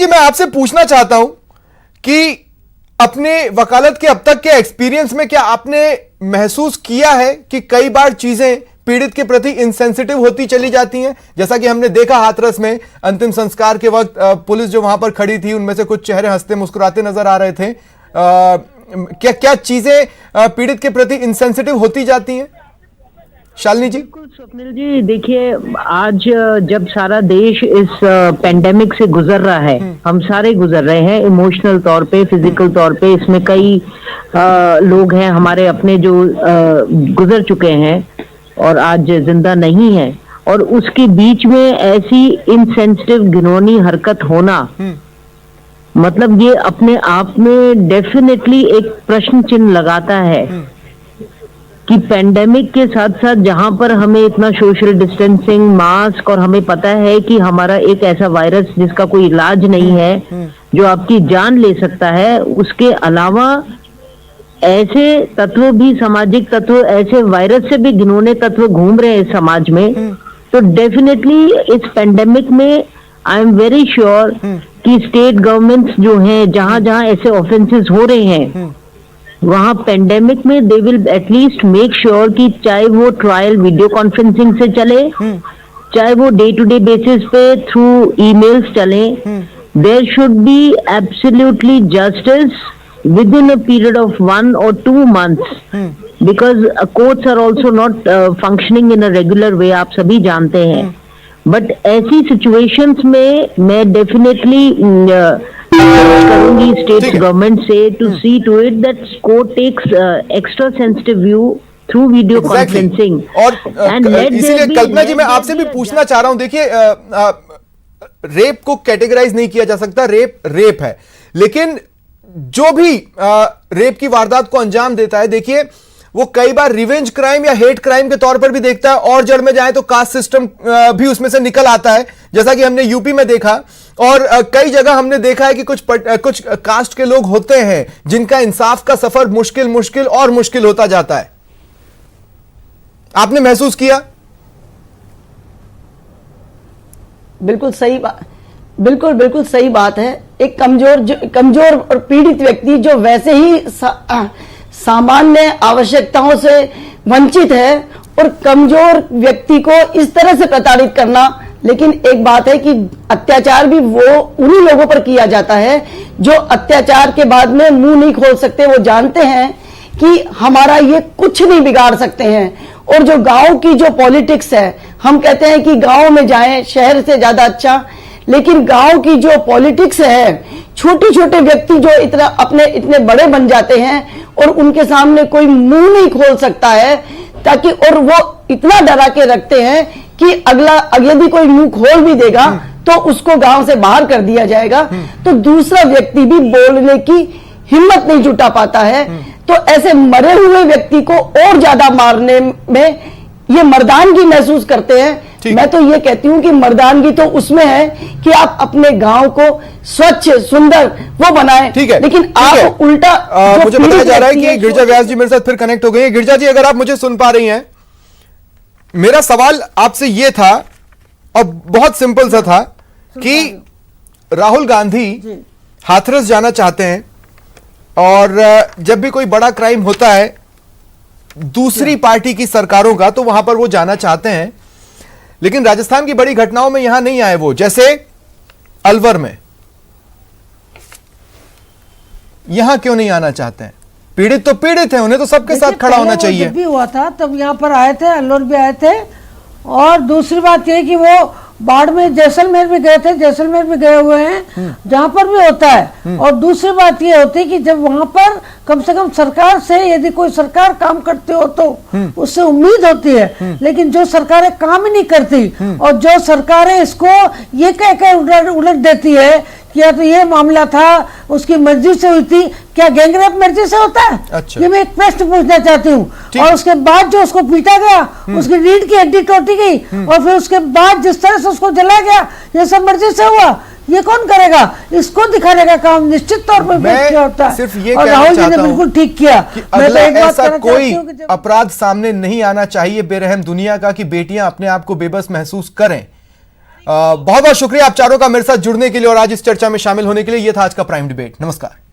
जी, मैं आपसे पूछना चाहता हूं कि अपने वकालत के अब तक के एक्सपीरियंस में क्या आपने महसूस किया है कि कई बार चीजें पीड़ित के प्रति इनसेंसिटिव होती चली जाती हैं? जैसा कि हमने देखा हाथरस में अंतिम संस्कार के वक्त पुलिस जो वहां पर खड़ी थी उनमें से कुछ चेहरे हंसते मुस्कुराते नजर आ रहे थे। क्या क्या चीजें पीड़ित के प्रति इनसेंसिटिव होती जाती हैं? शालिनी जी। बिल्कुल स्वप्निल जी, देखिए आज जब सारा देश इस पेंडेमिक से गुजर रहा है, हम सारे गुजर रहे हैं इमोशनल तौर पे, फिजिकल तौर पे। इसमें कई लोग हैं हमारे अपने जो गुजर चुके हैं और आज जिंदा नहीं है, और उसके बीच में ऐसी इनसेंसिटिव घिनौनी हरकत होना, मतलब ये अपने आप में डेफिनेटली एक प्रश्न चिन्ह लगाता है कि पेंडेमिक के साथ साथ जहां पर हमें इतना सोशल डिस्टेंसिंग, मास्क, और हमें पता है कि हमारा एक ऐसा वायरस जिसका कोई इलाज नहीं है, जो आपकी जान ले सकता है, उसके अलावा ऐसे तत्व भी, सामाजिक तत्व, ऐसे वायरस से भी घिनौने तत्व घूम रहे हैं समाज में, तो डेफिनेटली इस पेंडेमिक में आई एम वेरी श्योर कि स्टेट गवर्नमेंट्स जो हैं, जहां जहां ऐसे ऑफेंसेस हो रहे हैं, वहां पेंडेमिक में they will at least make sure कि चाहे वो ट्रायल वीडियो कॉन्फ्रेंसिंग से चले, चाहे वो डे टू डे बेसिस पे थ्रू ईमेल्स चले, there should be absolutely justice within a period of 1 or 2 months, because courts are also not functioning in a regular way, आप सभी जानते हैं। बट ऐसी सिचुएशंस में मैं डेफिनेटली करूंगी स्टेट गवर्नमेंट से to see to it that court takes extra sensitive view through video conferencing. और इसीलिए कल्पना जी, मैं आपसे भी पूछना चाह रहा हूं, देखिए रेप को कैटेगराइज नहीं किया जा सकता, रेप है, लेकिन जो भी रेप की वारदात को अंजाम देता है, देखिए वो कई बार रिवेंज क्राइम या हेट क्राइम के तौर पर भी देखता है, और जड़ में जाए तो कास्ट सिस्टम भी उसमें से निकल आता है, जैसा कि हमने यूपी में देखा, और कई जगह हमने देखा है कि कुछ कास्ट के लोग होते हैं जिनका इंसाफ का सफर मुश्किल और मुश्किल होता जाता है। आपने महसूस किया? बिल्कुल सही बात, बिल्कुल सही बात है। एक कमजोर और पीड़ित व्यक्ति जो वैसे ही सामान्य आवश्यकताओं से वंचित है, और कमजोर व्यक्ति को इस तरह से प्रताड़ित करना। लेकिन एक बात है कि अत्याचार भी वो उन्हीं लोगों पर किया जाता है जो अत्याचार के बाद में मुंह नहीं खोल सकते। वो जानते हैं कि हमारा ये कुछ नहीं बिगाड़ सकते हैं। और जो गांव की जो पॉलिटिक्स है, हम कहते हैं कि गांव में जाएं शहर से ज्यादा अच्छा, लेकिन गांव की जो पॉलिटिक्स है, छोटे छोटे व्यक्ति जो इतने बड़े बन जाते हैं और उनके सामने कोई मुंह नहीं खोल सकता है, ताकि, और वो इतना डरा के रखते हैं कि यदि कोई मुंह खोल भी देगा तो उसको गांव से बाहर कर दिया जाएगा, तो दूसरा व्यक्ति भी बोलने की हिम्मत नहीं जुटा पाता है। तो ऐसे मरे हुए व्यक्ति को और ज्यादा मारने में ये मर्दानगी महसूस करते हैं। मैं तो ये कहती हूँ कि मर्दानगी तो उसमें है कि आप अपने गांव को स्वच्छ सुंदर वो बनाएं, लेकिन आप उल्टा मुझे बताया जा रहा है कि गिरिजा व्यास जी मेरे साथ फिर कनेक्ट हो गई हैं। गिरिजा जी, अगर आप मुझे सुन पा रही हैं, मेरा सवाल आपसे ये था, और बहुत सिंपल सा था, कि राहुल गांधी हाथरस जाना चाहते हैं, और जब भी कोई बड़ा क्राइम होता है दूसरी पार्टी की सरकारों का, तो वहां पर वो जाना चाहते हैं, लेकिन राजस्थान की बड़ी घटनाओं में यहां नहीं आए वो, जैसे अलवर में। यहां क्यों नहीं आना चाहते हैं? पीड़ित तो पीड़ित है, उन्हें तो सबके साथ खड़ा होना चाहिए। जब भी हुआ था तब यहाँ पर आए थे, अलवर भी आए थे। और दूसरी बात यह कि वो बाढ़ में जैसलमेर भी गए थे, जैसलमेर भी गए हुए हैं, जहां पर भी होता है। और दूसरी बात ये होती है कि जब वहां पर कम से कम सरकार से, यदि कोई सरकार काम करते हो तो उससे उम्मीद होती है, लेकिन जो सरकारें काम ही नहीं करती, और जो सरकारें इसको ये कह उलट देती है कि या तो ये मामला था उसकी मर्जी से हुई थी, क्या गैंगरेप मर्जी से होता है? अच्छा। ये मैं एक प्रश्न पूछना चाहती हूँ। और उसके बाद जो उसको पीटा गया, उसकी रीढ़ की हड्डी टूटी गई, और फिर उसके बाद जिस तरह से उसको जलाया गया, ये सब मर्जी से हुआ, ये कौन करेगा? इसको दिखाने का काम निश्चित तौर पर व्यक्ति होता है। सिर्फ ये और राहुल जी ने बिल्कुल ठीक किया। मैं तो एक बात ऐसा कोई अपराध सामने नहीं आना चाहिए बेरहम दुनिया का कि बेटियां अपने आप को बेबस महसूस करें। बहुत बहुत शुक्रिया आप चारों का मेरे साथ जुड़ने के लिए और आज इस चर्चा में शामिल होने के लिए। यह था आज का प्राइम डिबेट। नमस्कार।